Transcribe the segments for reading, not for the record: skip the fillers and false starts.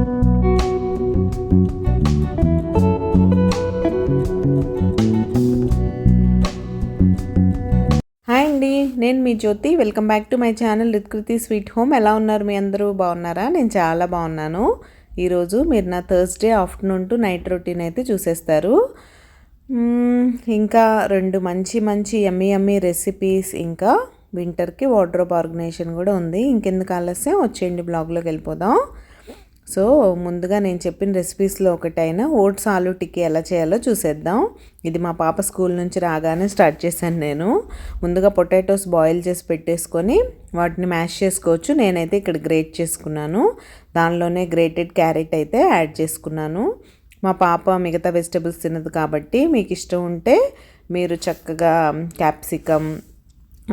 Hi అండి, నేను మీ Jyothi. Welcome back to my channel Ritkriti sweet home. ఎలా ఉన్నారు మీ అందరూ? బాగున్నారా? నేను చాలా బాగున్నాను. ఈరోజు మీరు నా Thursday afternoon to night routine అయితే చూసేస్తారు. ఇంకా రెండు మంచి యమ్మీ రెసిపీస్, ఇంకా వింటర్కి వార్డ్రోబ్ ఆర్గనైజేషన్ కూడా ఉంది. ఇంకెందుకు ఆలస్యం, వచ్చేయండి బ్లాగ్లోకి వెళ్ళిపోదాం. సో ముందుగా నేను చెప్పిన రెసిపీస్లో ఒకటైన ఓట్స్ ఆలూ టిక్కీ ఎలా చేయాలో చూసేద్దాం. ఇది మా పాప స్కూల్ నుంచి రాగానే స్టార్ట్ చేశాను నేను. ముందుగా పొటాటోస్ బాయిల్ చేసి పెట్టేసుకొని వాటిని మ్యాష్ చేసుకోవచ్చు. నేనైతే ఇక్కడ గ్రేట్ చేసుకున్నాను. దానిలోనే గ్రేటెడ్ క్యారెట్ అయితే యాడ్ చేసుకున్నాను. మా పాప మిగతా వెజిటబుల్స్ తినదు కాబట్టి మీకు ఇష్టం ఉంటే మీరు చక్కగా క్యాప్సికమ్,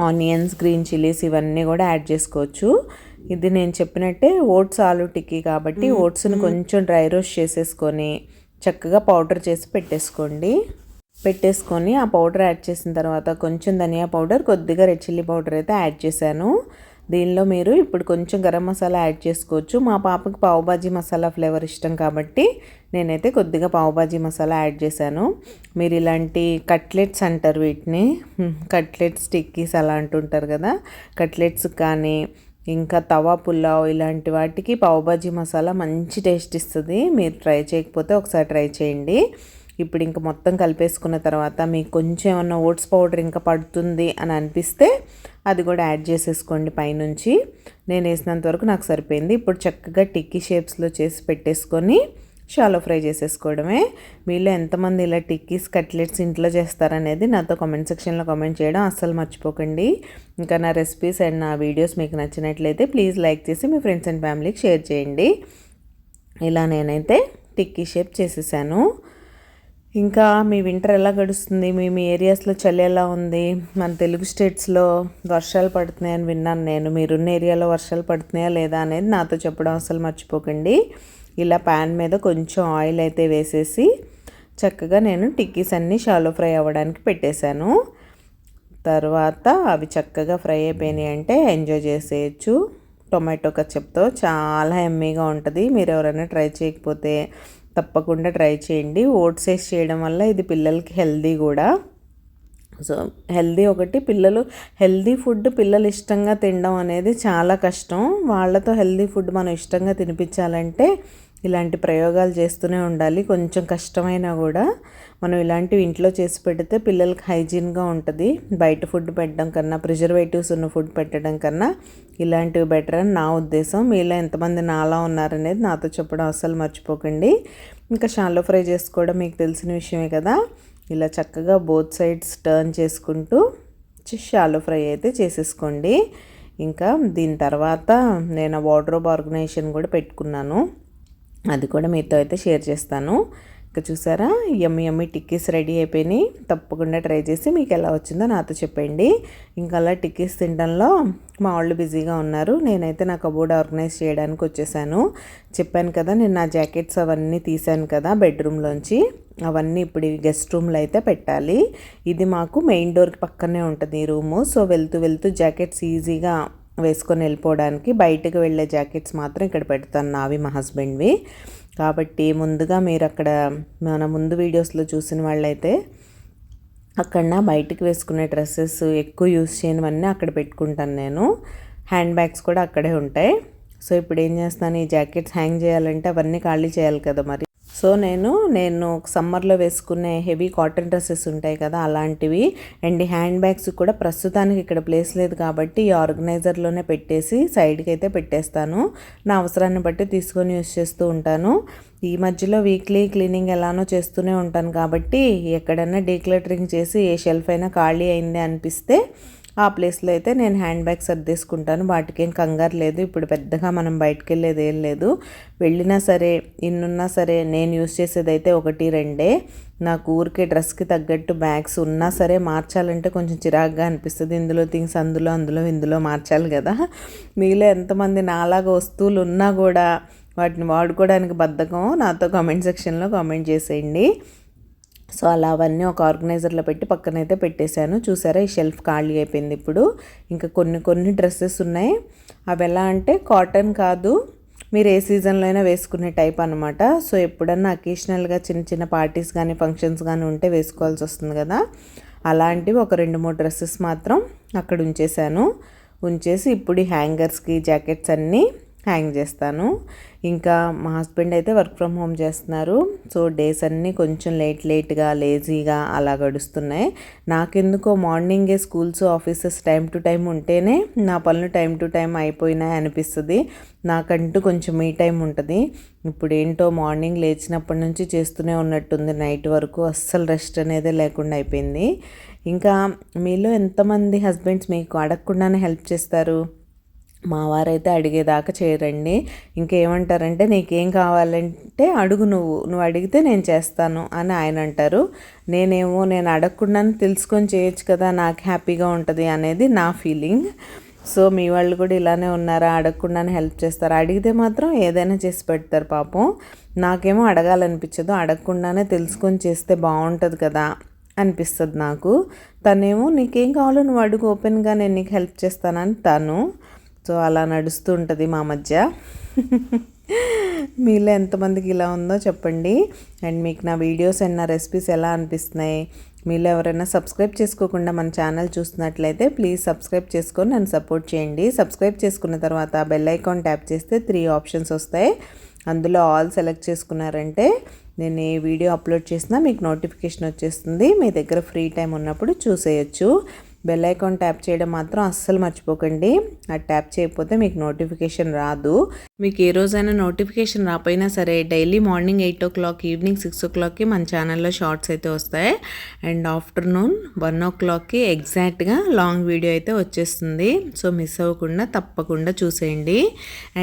ఆనియన్స్, గ్రీన్ చిల్లీస్ ఇవన్నీ కూడా యాడ్ చేసుకోవచ్చు. ఇది నేను చెప్పినట్టే ఓట్స్ ఆలూ టిక్కీ కాబట్టి ఓట్స్ని కొంచెం డ్రై రోస్ట్ చేసేసుకొని చక్కగా పౌడర్ చేసి పెట్టేసుకొని ఆ పౌడర్ యాడ్ చేసిన తర్వాత కొంచెం ధనియా పౌడర్, కొద్దిగా రెడ్ చిల్లీ పౌడర్ అయితే యాడ్ చేశాను. దీనిలో మీరు ఇప్పుడు కొంచెం గరం మసాలా యాడ్ చేసుకోవచ్చు. మా పాపకి పావుబాజీ మసాలా ఫ్లేవర్ ఇష్టం కాబట్టి నేనైతే కొద్దిగా పావుబాజీ మసాలా యాడ్ చేశాను. మీరు ఇలాంటి కట్లెట్స్ అంటారు వీటిని, కట్లెట్స్ టిక్కీస్ అలా అంటుంటారు కదా, కట్లెట్స్ కానీ ఇంకా తవా పులావ్ ఇలాంటి వాటికి పావుబాజీ మసాలా మంచి టేస్ట్ ఇస్తుంది. మీరు ట్రై చేయకపోతే ఒకసారి ట్రై చేయండి. ఇప్పుడు ఇంకా మొత్తం కలిపేసుకున్న తర్వాత మీకు కొంచెం ఏమన్నా ఓట్స్ పౌడర్ ఇంకా పడుతుంది అని అనిపిస్తే అది కూడా యాడ్ చేసేసుకోండి పైనుంచి. నేను వేసినంత వరకు నాకు సరిపోయింది. ఇప్పుడు చక్కగా టిక్కీ షేప్స్లో చేసి పెట్టేసుకొని షాలో ఫ్రై చేసేసుకోవడమే. మీలో ఎంతమంది ఇలా టిక్కీస్, కట్లెట్స్ ఇంట్లో చేస్తారనేది నాతో కామెంట్ సెక్షన్లో కామెంట్ చేయడం అస్సలు మర్చిపోకండి. ఇంకా నా రెసిపీస్ అండ్ నా వీడియోస్ మీకు నచ్చినట్లయితే ప్లీజ్ లైక్ చేసి మీ ఫ్రెండ్స్ అండ్ ఫ్యామిలీకి షేర్ చేయండి. ఇలా నేనైతే టిక్కీ షేప్ చేసేసాను. ఇంకా మీ వింటర్ ఎలా గడుస్తుంది? మీ ఏరియాస్లో చలి ఎలా ఉంది? మన తెలుగు స్టేట్స్లో వర్షాలు పడుతున్నాయని విన్నాను నేను. మీరున్న ఏరియాలో వర్షాలు పడుతున్నాయా లేదా అనేది నాతో చెప్పడం అసలు మర్చిపోకండి. ఇలా ప్యాన్ మీద కొంచెం ఆయిల్ అయితే వేసేసి చక్కగా నేను టిక్కీస్ అన్నీ షాలో ఫ్రై అవ్వడానికి పెట్టేశాను. తర్వాత అవి చక్కగా ఫ్రై అయిపోయినాయి అంటే ఎంజాయ్ చేసేయచ్చు. టొమాటో కచప్తో చాలా యమ్మీగా ఉంటుంది. మీరు ఎవరైనా ట్రై చేయకపోతే తప్పకుండా ట్రై చేయండి. ఓట్స్ వేసి చేయడం వల్ల ఇది పిల్లలకి హెల్దీ కూడా. సో హెల్దీ ఒకటి, పిల్లలు హెల్దీ ఫుడ్ పిల్లలు ఇష్టంగా తినడం అనేది చాలా కష్టం. వాళ్ళతో హెల్దీ ఫుడ్ మనం ఇష్టంగా తినిపించాలంటే ఇలాంటి ప్రయోగాలు చేస్తూనే ఉండాలి. కొంచెం కష్టమైనా కూడా మనం ఇలాంటివి ఇంట్లో చేసి పెడితే పిల్లలకి హైజీన్గా ఉంటుంది. బయట ఫుడ్ పెట్టడం కన్నా, ప్రిజర్వేటివ్స్ ఉన్న ఫుడ్ పెట్టడం కన్నా ఇలాంటివి బెటర్ అని నా ఉద్దేశం. మీలో ఎంతమంది నాలా ఉన్నారనేది నాతో చెప్పడం అస్సలు మర్చిపోకండి. ఇంకా షాలో ఫ్రై చేసుకోవడం మీకు తెలిసిన విషయమే కదా. ఇలా చక్కగా బోత్ సైడ్స్ టర్న్ చేసుకుంటూ షాలో ఫ్రై అయితే చేసేసుకోండి. ఇంకా దీని తర్వాత నేను వార్డ్రోబ్ ఆర్గనైజేషన్ కూడా పెట్టుకున్నాను. అది కూడా మీతో అయితే షేర్ చేస్తాను. ఇంకా చూసారా, యమ్మీ టిక్కీస్ రెడీ అయిపోయినాయి. తప్పకుండా ట్రై చేసి మీకు ఎలా వచ్చిందో నాతో చెప్పండి. ఇంకా అలా టిక్కీస్ తినడంలో మా వాళ్ళు బిజీగా ఉన్నారు. నేనైతే నా కబోర్డ్ ఆర్గనైజ్ చేయడానికి వచ్చేసాను. చెప్పాను కదా, నేను నా జాకెట్స్ అవన్నీ తీసాను కదా బెడ్రూమ్లోంచి, అవన్నీ ఇప్పుడు గెస్ట్ రూమ్లో అయితే పెట్టాలి. ఇది మాకు మెయిన్ డోర్కి పక్కనే ఉంటుంది ఈ రూము. సో వెళ్తూ జాకెట్స్ ఈజీగా వేసుకొని వెళ్ళిపోవడానికి. బయటకు వెళ్ళే జాకెట్స్ మాత్రం ఇక్కడ పెడతాను, నావి మా హస్బెండ్వి. కాబట్టి ముందుగా మీరు అక్కడ మన ముందు వీడియోస్లో చూసిన వాళ్ళైతే అక్కడ బయటికి వేసుకునే డ్రెస్సెస్ ఎక్కువ యూస్ చేయనివన్నీ అక్కడ పెట్టుకుంటాను నేను. హ్యాండ్ బ్యాగ్స్ కూడా అక్కడే ఉంటాయి. సో ఇప్పుడు ఏం చేస్తాను, ఈ జాకెట్స్ హ్యాంగ్ చేయాలంటే అవన్నీ ఖాళీ చేయాలి కదా మరి. సో నేను సమ్మర్లో వేసుకునే హెవీ కాటన్ డ్రెస్సెస్ ఉంటాయి కదా అలాంటివి, అండ్ హ్యాండ్ బ్యాగ్స్ కూడా ప్రస్తుతానికి ఇక్కడ ప్లేస్ లేదు కాబట్టి ఈ ఆర్గనైజర్లోనే పెట్టేసి సైడ్కి అయితే పెట్టేస్తాను. నా అవసరాన్ని బట్టి తీసుకొని యూస్ చేస్తూ ఉంటాను. ఈ మధ్యలో వీక్లీ క్లీనింగ్ ఎలానో చేస్తూనే ఉంటాను కాబట్టి ఎక్కడైనా డీక్లటరింగ్ చేసి ఏ షెల్ఫ్ అయినా ఖాళీ అయింది అనిపిస్తే ఆ ప్లేస్లో అయితే నేను హ్యాండ్ బ్యాగ్ సర్దేసుకుంటాను. వాటికేం కంగారు లేదు. ఇప్పుడు పెద్దగా మనం బయటకు వెళ్ళేది ఏం లేదు. వెళ్ళినా సరే, ఇన్నున్నా సరే నేను యూస్ చేసేది అయితే 1-2. నాకు ఊరికే డ్రెస్కి తగ్గట్టు బ్యాగ్స్ ఉన్నా సరే మార్చాలంటే కొంచెం చిరాగ్గా అనిపిస్తుంది. ఇందులో థింగ్స్ అందులో ఇందులో మార్చాలి కదా. మీలో ఎంతమంది నాలాగా వస్తువులు ఉన్నా కూడా వాటిని వాడుకోవడానికి బద్ధకం, నాతో కామెంట్ సెక్షన్లో కామెంట్ చేసేయండి. సో అలా అవన్నీ ఒక ఆర్గనైజర్లో పెట్టి పక్కనైతే పెట్టేశాను. చూసారా, ఈ షెల్ఫ్ ఖాళీ అయిపోయింది. ఇప్పుడు ఇంకా కొన్ని డ్రెస్సెస్ ఉన్నాయి. అవి ఎలా అంటే కాటన్ కాదు, మీరు ఏ సీజన్లో అయినా వేసుకునే టైప్ అనమాట. సో ఎప్పుడన్నా అకేషనల్గా చిన్న చిన్న పార్టీస్ కానీ ఫంక్షన్స్ కానీ ఉంటే వేసుకోవాల్సి వస్తుంది కదా, అలాంటివి ఒక 2-3 డ్రెస్సెస్ మాత్రం అక్కడ ఉంచేసి ఇప్పుడు ఈ హ్యాంగర్స్కి జాకెట్స్ అన్నీ హ్యాంగ్ చేస్తాను. ఇంకా మా హస్బెండ్ అయితే వర్క్ ఫ్రమ్ హోమ్ చేస్తున్నారు. సో డేస్ అన్నీ కొంచెం లేట్గా లేజీగా అలా గడుస్తున్నాయి. నాకెందుకో మార్నింగే schools offices time to time ఉంటేనే నా పనులు టైం టు టైం అయిపోయినాయి అనిపిస్తుంది. నాకంటూ కొంచెం మీ టైం ఉంటుంది. ఇప్పుడు ఏంటో మార్నింగ్ లేచినప్పటి నుంచి చేస్తూనే ఉన్నట్టుంది, నైట్ వరకు అస్సలు రెస్ట్ అనేది లేకుండా అయిపోయింది. ఇంకా మీలో ఎంతమంది హస్బెండ్స్ మీకు అడగకుండానే హెల్ప్ చేస్తారు? మా వారైతే అడిగేదాకా చేయరండి. ఇంకేమంటారంటే నీకేం కావాలంటే అడుగు, నువ్వు అడిగితే నేను చేస్తాను అని ఆయన అంటారు. నేను అడగకుండానే తెలుసుకొని చేయొచ్చు కదా, నాకు హ్యాపీగా ఉంటుంది అనేది నా ఫీలింగ్. సో మీ వాళ్ళు కూడా ఇలానే ఉన్నారా? అడగకుండానే హెల్ప్ చేస్తారు, అడిగితే మాత్రం ఏదైనా చేసి పెడతారు పాపం. నాకేమో అడగాలనిపించదు, అడగకుండానే తెలుసుకొని చేస్తే బాగుంటుంది కదా అనిపిస్తుంది నాకు. తనేమో నీకేం కావాలో నువ్వు అడుగు, ఓపెన్గా నేను నీకు హెల్ప్ చేస్తానని తను. సో అలా నడుస్తూ ఉంటుంది మా మధ్య. మీలో ఎంతమందికి ఇలా ఉందో చెప్పండి. అండ్ మీకు నా వీడియోస్ అండ్ నా రెసిపీస్ ఎలా అనిపిస్తున్నాయి? మీలో ఎవరైనా సబ్స్క్రైబ్ చేసుకోకుండా మన ఛానల్ చూస్తున్నట్లయితే ప్లీజ్ సబ్స్క్రైబ్ చేసుకొని నన్ను సపోర్ట్ చేయండి. సబ్స్క్రైబ్ చేసుకున్న తర్వాత బెల్ ఐకాన్ ట్యాప్ చేస్తే 3 ఆప్షన్స్ వస్తాయి. అందులో ఆల్ సెలెక్ట్ చేసుకున్నారంటే నేను ఏ వీడియో అప్లోడ్ చేసినా మీకు నోటిఫికేషన్ వచ్చేస్తుంది. మీ దగ్గర ఫ్రీ టైం ఉన్నప్పుడు చూసేయచ్చు. బెల్ ఐకాన్ ట్యాప్ చేయడం మాత్రం అస్సలు మర్చిపోకండి. అది ట్యాప్ చేయకపోతే మీకు నోటిఫికేషన్ రాదు. మీకు ఏ రోజైనా నోటిఫికేషన్ రాపోయినా సరే డైలీ మార్నింగ్ 8 o'clock, ఈవినింగ్ 6 o'clockకి మన ఛానల్లో షార్ట్స్ అయితే వస్తాయి. అండ్ ఆఫ్టర్నూన్ 1 o'clockకి ఎగ్జాక్ట్గా లాంగ్ వీడియో అయితే వచ్చేస్తుంది. సో మిస్ అవ్వకుండా తప్పకుండా చూసేయండి.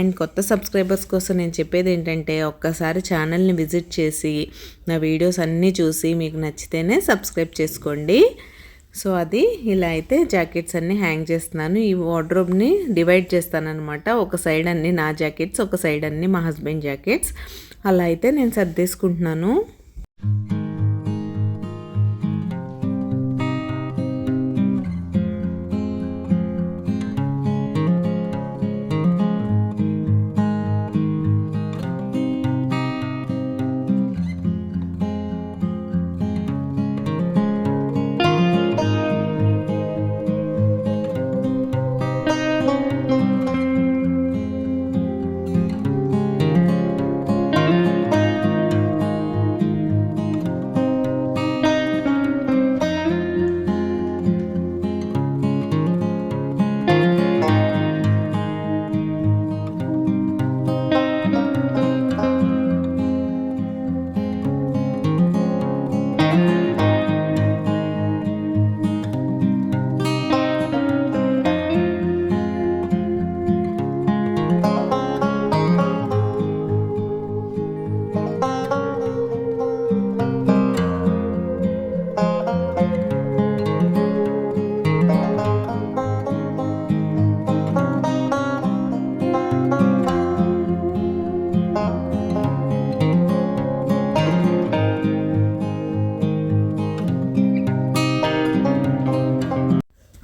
అండ్ కొత్త సబ్స్క్రైబర్స్ కోసం నేను చెప్పేది ఏంటంటే ఒక్కసారి ఛానల్ని విజిట్ చేసి నా వీడియోస్ అన్నీ చూసి మీకు నచ్చితేనే సబ్స్క్రైబ్ చేసుకోండి. సో అది ఇలా అయితే జాకెట్స్ అన్నీ హ్యాంగ్ చేస్తున్నాను. ఈ వార్డ్రోబ్ని డివైడ్ చేస్తాను అనమాట. ఒక సైడ్ అన్నీ నా జాకెట్స్, ఒక సైడ్ అన్నీ మా హస్బెండ్ జాకెట్స్. అలా అయితే నేను సర్దేసుకుంటున్నాను.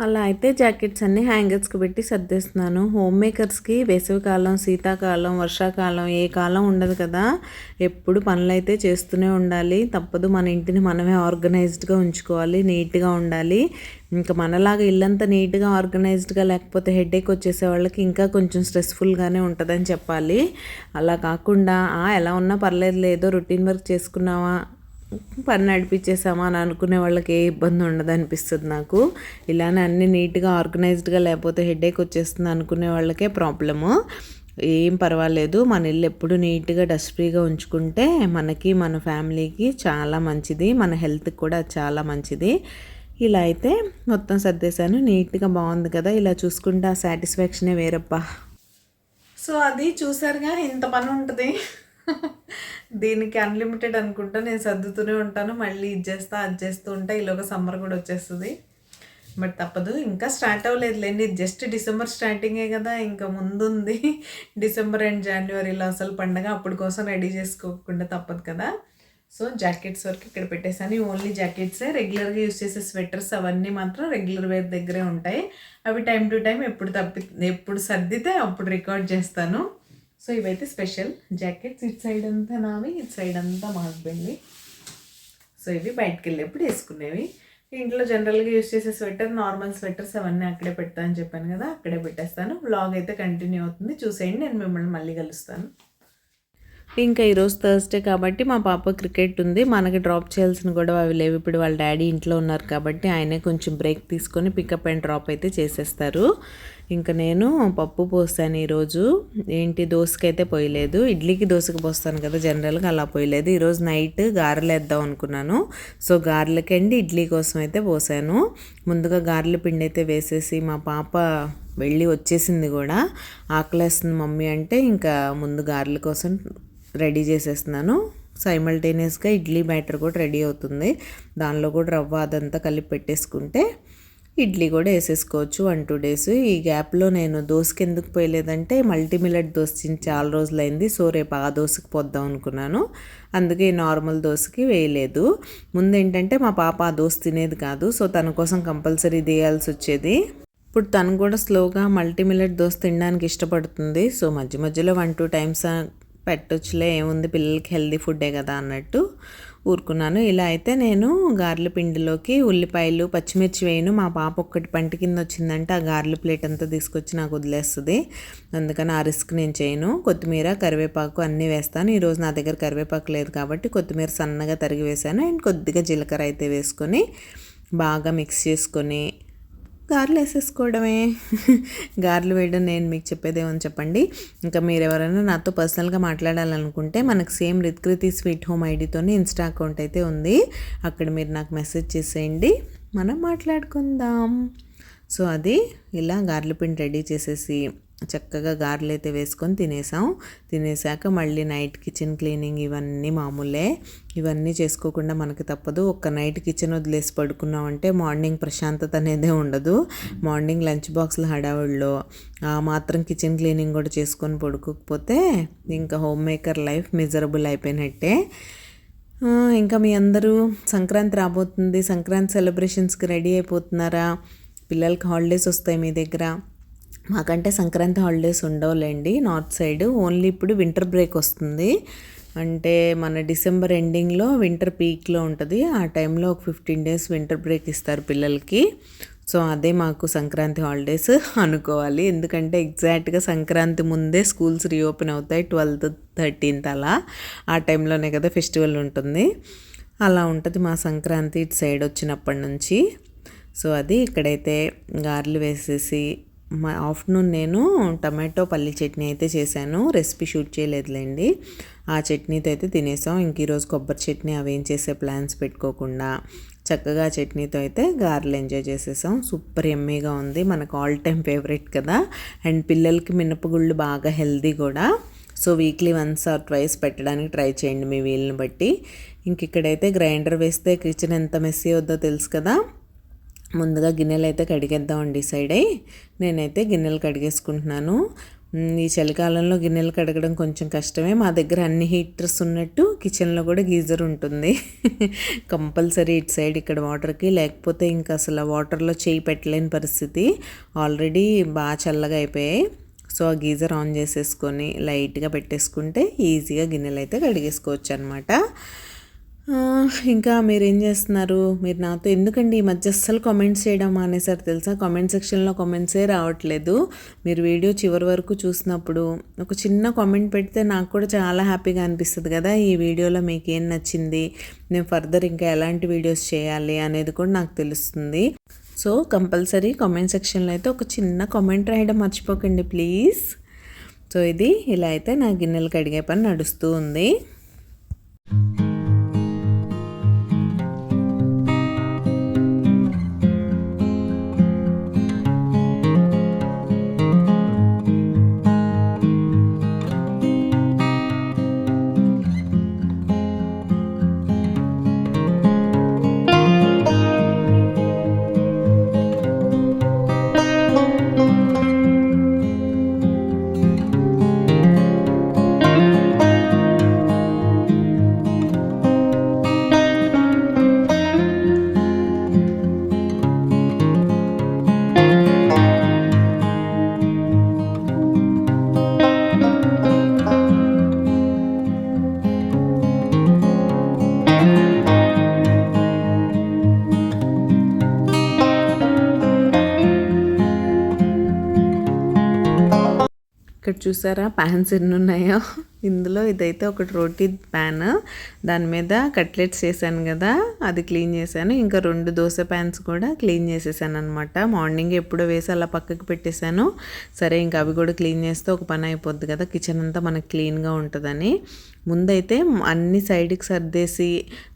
అలా అయితే జాకెట్స్ అన్నీ హ్యాంగర్స్కి పెట్టి సర్దేస్తున్నాను. హోమ్ మేకర్స్కి వేసవికాలం, శీతాకాలం, వర్షాకాలం ఏ కాలం ఉండదు కదా, ఎప్పుడు పనులు అయితే చేస్తూనే ఉండాలి. తప్పదు, మన ఇంటిని మనమే ఆర్గనైజ్డ్గా ఉంచుకోవాలి, నీట్గా ఉండాలి. ఇంకా మనలాగా ఇల్లంతా నీట్గా ఆర్గనైజ్డ్గా లేకపోతే హెడేక్ వచ్చేసే వాళ్ళకి ఇంకా కొంచెం స్ట్రెస్ఫుల్గానే ఉంటుందని చెప్పాలి. అలా కాకుండా ఎలా ఉన్నా పర్లేదు, లేదో రొటీన్ వర్క్ చేసుకున్నావా, పని నడిపించేసామా అని అనుకునే వాళ్ళకి ఏ ఇబ్బంది ఉండదు అనిపిస్తుంది నాకు. ఇలానే అన్నీ నీట్గా ఆర్గనైజ్డ్గా లేకపోతే హెడేక్ వచ్చేస్తుంది అనుకునే వాళ్ళకే ప్రాబ్లము. ఏం పర్వాలేదు, మన ఇల్లు ఎప్పుడు నీట్గా డస్ట్ ఫ్రీగా ఉంచుకుంటే మనకి, మన ఫ్యామిలీకి చాలా మంచిది, మన హెల్త్కి కూడా చాలా మంచిది. ఇలా అయితే మొత్తం సర్దేశాను. నీట్గా బాగుంది కదా, ఇలా చూసుకుంటే ఆ సాటిస్ఫాక్షనే వేరప్పా. సో అది చూసారుగా, ఇంత పని ఉంటుంది. దీనికి అన్లిమిటెడ్ అనుకుంటా. నేను సర్దుతూనే ఉంటాను, మళ్ళీ ఇది చేస్తా అది చేస్తూ ఉంటా. ఈలోగా సమ్మర్ కూడా వచ్చేస్తుంది. బట్ తప్పదు, ఇంకా స్టార్ట్ అవ్వలేదులేండి. ఇది జస్ట్ డిసెంబర్ స్టార్టింగే కదా, ఇంకా ముందుంది డిసెంబర్ అండ్ జనవరిలో అసలు పండగ. అప్పుడు కోసం రెడీ చేసుకోకుండా తప్పదు కదా. సో జాకెట్స్ వరకు ఇక్కడ పెట్టేసాను. ఓన్లీ జాకెట్సే, రెగ్యులర్గా యూస్ చేసే స్వెటర్స్ అవన్నీ మాత్రం రెగ్యులర్ వేర్ దగ్గరే ఉంటాయి. అవి టైం టు టైం ఎప్పుడు సర్దితే అప్పుడు రికార్డ్ చేస్తాను. సో ఇవైతే స్పెషల్ జాకెట్స్, ఇటు సైడ్ అంతా నావి, ఇటు సైడ్ అంతా మా హస్బెండ్వి. సో ఇవి బయటకు వెళ్ళేప్పుడు వేసుకునేవి. ఇంట్లో జనరల్గా యూస్ చేసే స్వెటర్, నార్మల్ స్వెటర్స్ అవన్నీ అక్కడే పెడతా అని చెప్పాను కదా, అక్కడే పెట్టేస్తాను. వ్లాగ్ అయితే కంటిన్యూ అవుతుంది, చూసేయండి. నేను మిమ్మల్ని మళ్ళీ కలుస్తాను. ఇంకా ఈరోజు థర్స్డే కాబట్టి మా పాప క్రికెట్ ఉంది. మనకి డ్రాప్ చేయాల్సిన కూడా అవి లేవు. ఇప్పుడు వాళ్ళ డాడీ ఇంట్లో ఉన్నారు కాబట్టి ఆయనే కొంచెం బ్రేక్ తీసుకొని పికప్ అండ్ డ్రాప్ అయితే చేసేస్తారు. ఇంకా నేను పప్పు పోస్తాను ఈరోజు. ఏంటి, దోశకైతే పోయలేదు. ఇడ్లీకి దోశకి పోస్తాను కదా జనరల్గా, అలా పోయలేదు. ఈరోజు నైట్ గారెలు వేద్దాం అనుకున్నాను. సో గారెలకండి ఇడ్లీ కోసం అయితే పోసాను. ముందుగా గారెల పిండి అయితే వేసేసి, మా పాప వెళ్ళి వచ్చేసింది కూడా. ఆకలేస్తుంది మమ్మీ అంటే ఇంకా ముందు గారెల కోసం రెడీ చేసేస్తున్నాను. సైమల్టేనియస్గా ఇడ్లీ బ్యాటర్ కూడా రెడీ అవుతుంది. దానిలో కూడా రవ్వ అదంతా కలిపి పెట్టేసుకుంటే ఇడ్లీ కూడా వేసేసుకోవచ్చు 1-2 డేస్. ఈ గ్యాప్లో నేను దోశకి ఎందుకు పోయలేదంటే మల్టీ మిల్లెట్ దోశ చాలా రోజులైంది. సో రేపు ఆ దోశకి పోద్దాం అనుకున్నాను. అందుకే నార్మల్ దోశకి వేయలేదు. ముందు ఏంటంటే మా పాప ఆ దోశ తినేది కాదు. సో తన కోసం కంపల్సరీ వేయాల్సి వచ్చేది. ఇప్పుడు తను కూడా స్లోగా మల్టీ మిల్లెట్ దోశ తినడానికి ఇష్టపడుతుంది. సో మధ్య మధ్యలో 1-2 టైమ్స్ పెట్టొచ్చులే, ఏముంది, పిల్లలకి హెల్దీ ఫుడ్డే కదా అన్నట్టు ఊరుకున్నాను. ఇలా అయితే నేను గారెల పిండిలోకి ఉల్లిపాయలు, పచ్చిమిర్చి వేయను. మా పాప ఒక్కటి పంట కింద వచ్చిందంటే ఆ గారెల ప్లేట్ అంతా తీసుకొచ్చి నాకు వదిలేస్తుంది. అందుకని ఆ రిస్క్ నేను చేయను. కొత్తిమీర, కరివేపాకు అన్నీ వేస్తాను. ఈరోజు నా దగ్గర కరివేపాకు లేదు కాబట్టి కొత్తిమీర సన్నగా తరిగి వేసాను. అండ్ కొద్దిగా జీలకర్ర అయితే వేసుకొని బాగా మిక్స్ చేసుకొని గారెలు వేసేసుకోవడమే. గారెలు వేయడం నేను మీకు చెప్పేదేమని చెప్పండి. ఇంకా మీరు ఎవరైనా నాతో పర్సనల్గా మాట్లాడాలనుకుంటే మనకు సేమ్ రిత్కృతి స్వీట్ హోమ్ ఐడితోనే ఇన్స్టా అకౌంట్ అయితే ఉంది. అక్కడ మీరు నాకు మెసేజ్ చేసేయండి, మనం మాట్లాడుకుందాం. సో అది ఇలా గారెల పిండి రెడీ చేసేసి చక్కగా గారెలు అయితే వేసుకొని తినేసాక మళ్ళీ నైట్ కిచెన్ క్లీనింగ్ ఇవన్నీ మామూలే. ఇవన్నీ చేసుకోకుండా మనకి తప్పదు. ఒక్క నైట్ కిచెన్ వదిలేసి పడుకున్నామంటే మార్నింగ్ ప్రశాంతత అనేదే ఉండదు. మార్నింగ్ లంచ్ బాక్స్ల హడావుడిలో మాత్రం కిచెన్ క్లీనింగ్ కూడా చేసుకొని పడుకోకపోతే ఇంకా హోమ్ మేకర్ లైఫ్ మిజరబుల్ అయిపోయినట్టే. ఇంకా మీ అందరూ సంక్రాంతి రాబోతుంది, సంక్రాంతి సెలబ్రేషన్స్కి రెడీ అయిపోతున్నారా? పిల్లలకి హాలిడేస్ వస్తాయి మీ దగ్గర. మాకంటే సంక్రాంతి హాలిడేస్ ఉండవులేండి నార్త్ సైడ్. ఓన్లీ ఇప్పుడు వింటర్ బ్రేక్ వస్తుంది. అంటే మన డిసెంబర్ ఎండింగ్లో వింటర్ పీక్లో ఉంటుంది. ఆ టైంలో ఒక 15 days వింటర్ బ్రేక్ ఇస్తారు పిల్లలకి. సో అదే మాకు సంక్రాంతి హాలిడేస్ అనుకోవాలి. ఎందుకంటే ఎగ్జాక్ట్గా సంక్రాంతి ముందే స్కూల్స్ రీఓపెన్ అవుతాయి, 12th 13th అలా. ఆ టైంలోనే కదా ఫెస్టివల్ ఉంటుంది. అలా ఉంటుంది మా సంక్రాంతి ఇటు సైడ్ వచ్చినప్పటి నుంచి. సో అది ఇక్కడైతే గారెలు వేసేసి ఆఫ్టర్నూన్ నేను టమాటో పల్లి చట్నీ అయితే చేశాను. రెసిపీ షూట్ చేయలేదులేండి. ఆ చట్నీతో అయితే తినేసాం. ఇంక ఈరోజు కొబ్బరి చట్నీ అవేం చేసే ప్లాన్స్ పెట్టుకోకుండా చక్కగా చట్నీతో అయితే గారెలు ఎంజాయ్ చేసేసాం. సూపర్ ఎమ్మీగా ఉంది. మనకు ఆల్ టైమ్ ఫేవరెట్ కదా. అండ్ పిల్లలకి మినపగుళ్ళు బాగా హెల్దీ కూడా. సో వీక్లీ 1 or 2 పెట్టడానికి ట్రై చేయండి మీ వీలుని బట్టి. ఇంక ఇక్కడైతే గ్రైండర్ వేస్తే కిచెన్ ఎంత మెస్సీ అవుద్దో తెలుసు కదా. ముందుగా గిన్నెలు అయితే కడిగేద్దామండి డిసైడ్ అయ్యి నేనైతే గిన్నెలు కడిగేసుకుంటున్నాను. ఈ చలికాలంలో గిన్నెలు కడగడం కొంచెం కష్టమే. మా దగ్గర అన్ని హీటర్స్ ఉన్నట్టు కిచెన్లో కూడా గీజర్ ఉంటుంది కంపల్సరీ ఇటు సైడ్ ఇక్కడ వాటర్కి. లేకపోతే ఇంకా అసలు వాటర్లో చేయి పెట్టలేని పరిస్థితి. ఆల్రెడీ బాగా చల్లగా అయిపోయాయి. సో ఆ గీజర్ ఆన్ చేసేసుకొని లైట్గా పెట్టేసుకుంటే ఈజీగా గిన్నెలు అయితే కడిగేసుకోవచ్చు అనమాట. ఇంకా మీరేం చేస్తున్నారు? మీరు నాతో ఎందుకండి ఈ మధ్య అస్సలు కామెంట్స్ చేయడం మానేసారు తెలుసా? కామెంట్ సెక్షన్లో కామెంట్సే రావట్లేదు. మీరు వీడియో చివరి వరకు చూసినప్పుడు ఒక చిన్న కామెంట్ పెడితే నాకు కూడా చాలా హ్యాపీగా అనిపిస్తుంది కదా. ఈ వీడియోలో మీకు ఏం నచ్చింది, నేను ఫర్దర్ ఇంకా ఎలాంటి వీడియోస్ చేయాలి అనేది కూడా నాకు తెలుస్తుంది. సో కంపల్సరీ కామెంట్ సెక్షన్లో అయితే ఒక చిన్న కామెంట్ రాయడం మర్చిపోకండి ప్లీజ్. సో ఇది ఇలా అయితే నా గిన్నెలు కడిగే పని నడుస్తూ ఉంది. ఇక్కడ చూసారా ప్యాన్స్ ఎన్ని ఉన్నాయో. ఇందులో ఇదైతే ఒకటి రోటీ ప్యాన్, దాని మీద కట్లెట్స్ చేశాను కదా అది క్లీన్ చేశాను. ఇంకా 2 దోశ ప్యాన్స్ కూడా క్లీన్ చేసేసాను అనమాట. మార్నింగ్ ఎప్పుడో వేసి అలా పక్కకు పెట్టేశాను. సరే ఇంకా అవి కూడా క్లీన్ చేస్తే ఒక పని అయిపోద్ది కదా, కిచెన్ అంతా మనకి క్లీన్గా ఉంటుందని. ముందైతే అన్ని సైడ్కి సర్దేసి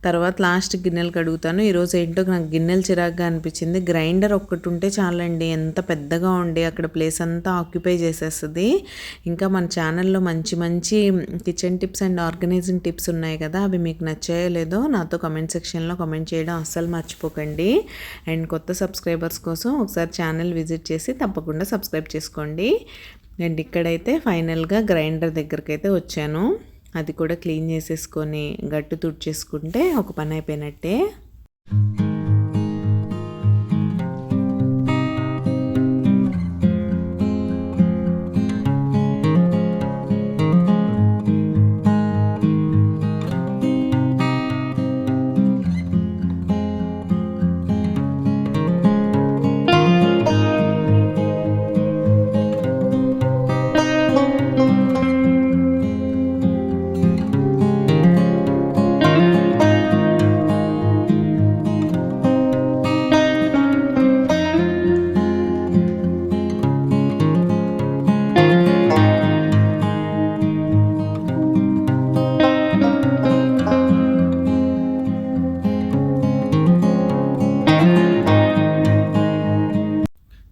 తర్వాత లాస్ట్ గిన్నెలు కడుగుతాను. ఈరోజు ఏంటో నాకు గిన్నెలు చిరాగ్గా అనిపించింది. గ్రైండర్ ఒక్కటి ఉంటే చాలండి, ఎంత పెద్దగా ఉండి అక్కడ ప్లేస్ అంతా ఆక్యుపై చేసేస్తుంది. ఇంకా మన ఛానల్లో మంచి మంచి kitchen tips and organizing tips ఉన్నాయి కదా, అవి మీకు నచ్చాయో లేదో నాతో కమెంట్ సెక్షన్లో కమెంట్ చేయడం అస్సలు మర్చిపోకండి. అండ్ కొత్త సబ్స్క్రైబర్స్ కోసం ఒకసారి ఛానల్ విజిట్ చేసి తప్పకుండా సబ్స్క్రైబ్ చేసుకోండి. అండ్ ఇక్కడైతే ఫైనల్గా గ్రైండర్ దగ్గరికి అయితే వచ్చాను. అది కూడా క్లీన్ చేసేసుకొని గట్టు తుడిచేసుకుంటే ఒక పని అయిపోయినట్టే.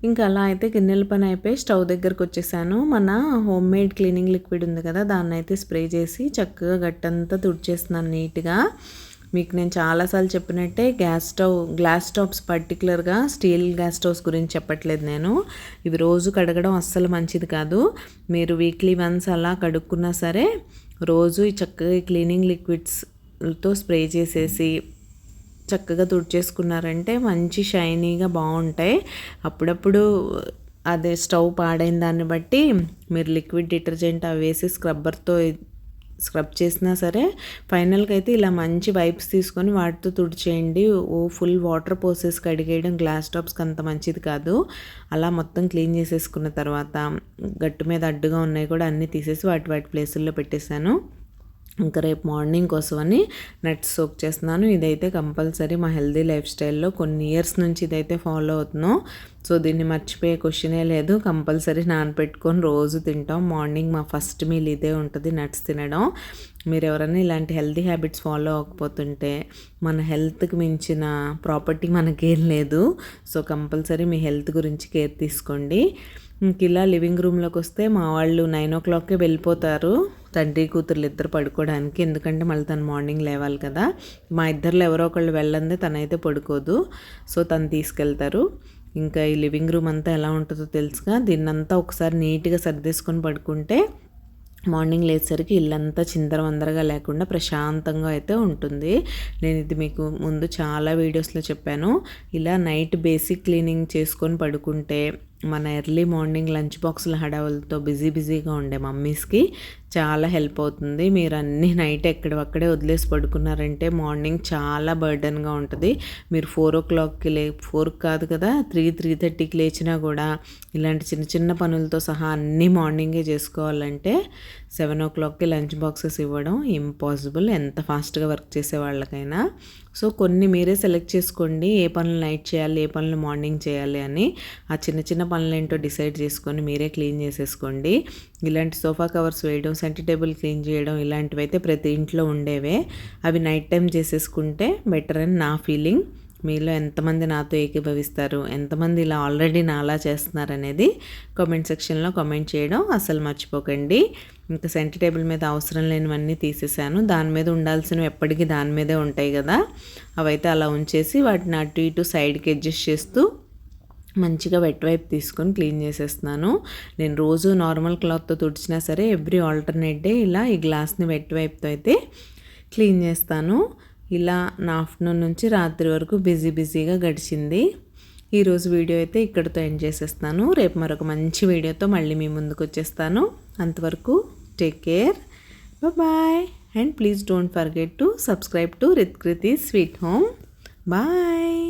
ఇంకా అలా అయితే గిన్నెల పని అయిపోయి స్టవ్ దగ్గరకు వచ్చేసాను. మన హోమ్ మేడ్ క్లీనింగ్ లిక్విడ్ ఉంది కదా, దాన్ని అయితే స్ప్రే చేసి చక్కగా గట్టంతా తుడిచేస్తున్నాను నీట్గా. మీకు నేను చాలాసార్లు చెప్పినట్టే గ్లాస్ స్టవ్స్ పర్టికులర్గా స్టీల్ గ్యాస్ స్టవ్స్ గురించి చెప్పట్లేదు నేను. ఇవి రోజు కడగడం అస్సలు మంచిది కాదు. మీరు వీక్లీ వన్స్ అలా కడుక్కున్నా సరే రోజు ఈ చక్కగా క్లీనింగ్ లిక్విడ్స్తో స్ప్రే చేసేసి చక్కగా తుడిచేసుకున్నారంటే మంచి షైనీగా బాగుంటాయి. అప్పుడప్పుడు అదే స్టవ్ పాడైన దాన్ని బట్టి మీరు లిక్విడ్ డిటర్జెంట్ అవి వేసి స్క్రబ్బర్తో స్క్రబ్ చేసినా సరే ఫైనల్గా అయితే ఇలా మంచి వైప్స్ తీసుకొని వాటితో తుడిచేయండి. ఫుల్ వాటర్ పోసేసి కడిగేయడం గ్లాస్ టాప్స్కి అంత మంచిది కాదు. అలా మొత్తం క్లీన్ చేసేసుకున్న తర్వాత గట్టు మీద అడ్డుగా ఉన్నాయి కూడా అన్నీ తీసేసి వాటి ప్లేసుల్లో పెట్టేశాను. ఇంకా రేపు మార్నింగ్ కోసమని నట్స్ సోక్ చేస్తున్నాను. ఇదైతే కంపల్సరీ మా హెల్దీ లైఫ్ స్టైల్లో కొన్ని ఇయర్స్ నుంచి ఇదైతే ఫాలో అవుతున్నాం. సో దీన్ని మర్చిపోయే క్వశ్చనే లేదు. కంపల్సరీ నానపెట్టుకొని రోజు తింటాం. మార్నింగ్ మా ఫస్ట్ మీల్ ఇదే ఉంటుంది, నట్స్ తినడం. మీరు ఎవరైనా ఇలాంటి హెల్దీ హ్యాబిట్స్ ఫాలో అవ్వకపోతుంటే మన హెల్త్కి మించిన ప్రాపర్టీ మనకేం లేదు. సో కంపల్సరీ మీ హెల్త్ గురించి కేర్ తీసుకోండి. ఇంక ఇలా లివింగ్ రూమ్లోకి వస్తే మా వాళ్ళు 9 o'clockకే వెళ్ళిపోతారు, తండ్రి కూతుర్లు ఇద్దరు పడుకోవడానికి. ఎందుకంటే మళ్ళీ తను మార్నింగ్ లేవాలి కదా. మా ఇద్దరిలో ఎవరో ఒకళ్ళు వెళ్ళందే తనైతే పడుకోదు. సో తను తీసుకెళ్తారు. ఇంకా ఈ లివింగ్ రూమ్ అంతా ఎలా ఉంటుందో తెలుసుగా, దీన్నంతా ఒకసారి నీట్గా సర్దేసుకొని పడుకుంటే మార్నింగ్ లేచేసరికి ఇల్లంతా చిందరవందరగా లేకుండా ప్రశాంతంగా అయితే ఉంటుంది. నేను ఇది మీకు ముందు చాలా వీడియోస్లో చెప్పాను. ఇలా నైట్ బేసిక్ క్లీనింగ్ చేసుకొని పడుకుంటే మన ఎర్లీ మార్నింగ్ లంచ్ బాక్సుల హడావులతో బిజీగా ఉండే మమ్మీస్కి చాలా హెల్ప్ అవుతుంది. మీరు అన్నీ నైట్ ఎక్కడక్కడే వదిలేసి పడుకున్నారంటే మార్నింగ్ చాలా బర్డన్గా ఉంటుంది. మీరు 4 o'clockకి 4 కాదు కదా 3:30కి లేచినా కూడా ఇలాంటి చిన్న పనులతో సహా అన్నీ మార్నింగే చేసుకోవాలంటే 7 o'clockకి లంచ్ బాక్సెస్ ఇవ్వడం ఇంపాసిబుల్, ఎంత ఫాస్ట్గా వర్క్ చేసే వాళ్ళకైనా. సో కొన్ని మీరే సెలెక్ట్ చేసుకోండి, ఏ పనులు నైట్ చేయాలి, ఏ పనులు మార్నింగ్ చేయాలి అని. ఆ చిన్న పనులు ఏంటో డిసైడ్ చేసుకొని మీరే క్లీన్ చేసేసుకోండి. ఇలాంటి సోఫా కవర్స్ వేయడం, సెంటర్ టేబుల్ క్లీన్ చేయడం ఇలాంటివి అయితే ప్రతి ఇంట్లో ఉండేవే. అవి నైట్ టైం చేసేసుకుంటే బెటర్ అని నా ఫీలింగ్. మీలో ఎంతమంది నాతో ఏకీభవిస్తారు, ఎంతమంది ఇలా ఆల్రెడీ నాలా చేస్తున్నారు అనేది కామెంట్ సెక్షన్లో కామెంట్ చేయడం అసలు మర్చిపోకండి. ఇంకా సెంటర్ టేబుల్ మీద అవసరం లేనివన్నీ తీసేసాను. దాని మీద ఉండాల్సినవి ఎప్పటికీ దాని మీదే ఉంటాయి కదా, అవైతే అలా ఉంచేసి వాటిని అటు ఇటు సైడ్కి అడ్జస్ట్ చేస్తూ మంచిగా వెట్ వైప్ తీసుకొని క్లీన్ చేసేస్తున్నాను. నేను రోజు నార్మల్ క్లాత్తో తుడిచినా సరే ఎవ్రీ ఆల్టర్నేట్ డే ఇలా ఈ గ్లాస్ని వెట్ వైప్తో అయితే క్లీన్ చేస్తాను. ఇలా నా ఆఫ్టర్నూన్ నుంచి రాత్రి వరకు బిజీగా గడిచింది. ఈరోజు వీడియో అయితే ఇక్కడితో ఎండ్ చేసేస్తాను. రేపు మరొక మంచి వీడియోతో మళ్ళీ మీ ముందుకు వచ్చేస్తాను. అంతవరకు take care, bye. And please don't forget to subscribe to Ritkriti sweet home. Bye.